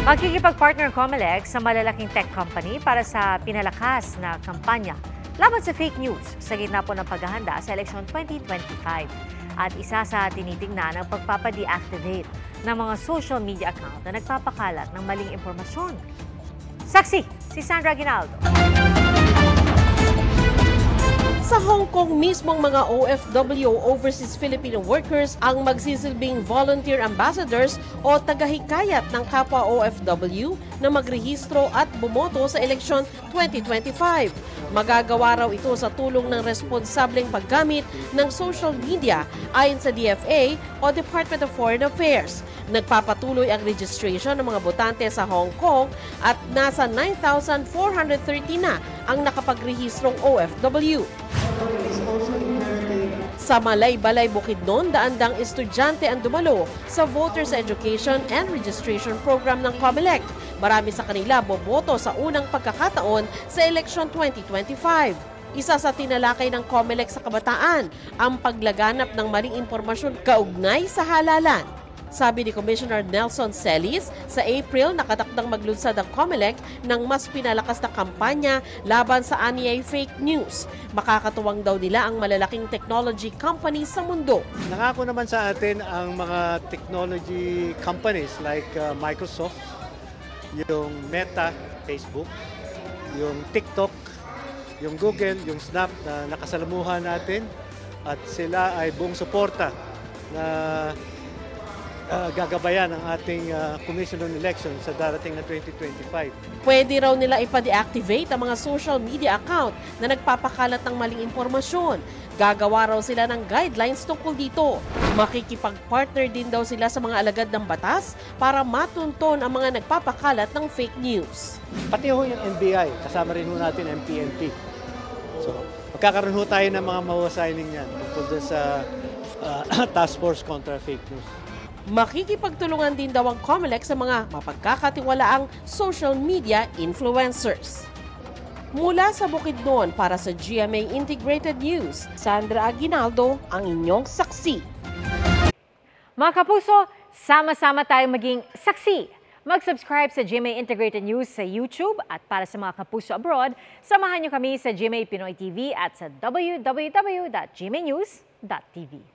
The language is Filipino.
Makikipag-partner COMELEC sa malalaking tech company para sa pinalakas na kampanya laban sa fake news sa gitna po ng paghahanda sa eleksyon 2025. At isa sa tinitingnan ang pagpapa-deactivate ng mga social media account na nagpapakalat ng maling impormasyon. Saksi, si Sandra Aguinaldo. Sa Hong Kong, mismong mga OFW overseas Filipino workers ang magsisilbing volunteer ambassadors o tagahikayat ng kapwa OFW na magrehistro at bumoto sa eleksyon 2025. Magagawa raw ito sa tulong ng responsableng paggamit ng social media ayon sa DFA o Department of Foreign Affairs. Nagpapatuloy ang registration ng mga botante sa Hong Kong at nasa 9,430 na ang nakapagrehistrong OFW. Sa Malay-Balay, Bukidnon, daang-daang estudyante ang dumalo sa Voters Education and Registration Program ng COMELEC. Marami sa kanila boboto sa unang pagkakataon sa eleksyon 2025. Isa sa tinalakay ng COMELEC sa kabataan ang paglaganap ng maling impormasyon kaugnay sa halalan. Sabi ni Commissioner Nelson Celis, sa April nakatakdang maglunsad ang COMELEC ng mas pinalakas na kampanya laban sa anyay fake news. Makakatuwang daw nila ang malalaking technology companies sa mundo. Nangako naman sa atin ang mga technology companies like Microsoft, yung Meta, Facebook, yung TikTok, yung Google, yung Snap na nakasalamuhan natin at sila ay buong suporta na gagabayan ang ating Commission on Elections sa darating na 2025. Pwede raw nila ipa-deactivate ang mga social media account na nagpapakalat ng maling impormasyon. Gagawa raw sila ng guidelines tungkol dito. Makikipag-partner din daw sila sa mga alagad ng batas para matunton ang mga nagpapakalat ng fake news. Pati ho yung NBI, kasama rin ho natin ang PNP. So, magkakaroon ho tayo ng mga mawasigning yan tungkol sa Task Force contra Fake News. Makikipagtulungan din daw ang COMELEC sa mga mapagkakatiwalaang social media influencers. Mula sa Bukidnon para sa GMA Integrated News, Sandra Aguinaldo ang inyong saksi. Mga kapuso, sama-sama tayong maging saksi. Mag-subscribe sa GMA Integrated News sa YouTube at para sa mga kapuso abroad, samahan niyo kami sa GMA Pinoy TV at sa www.gmanews.tv.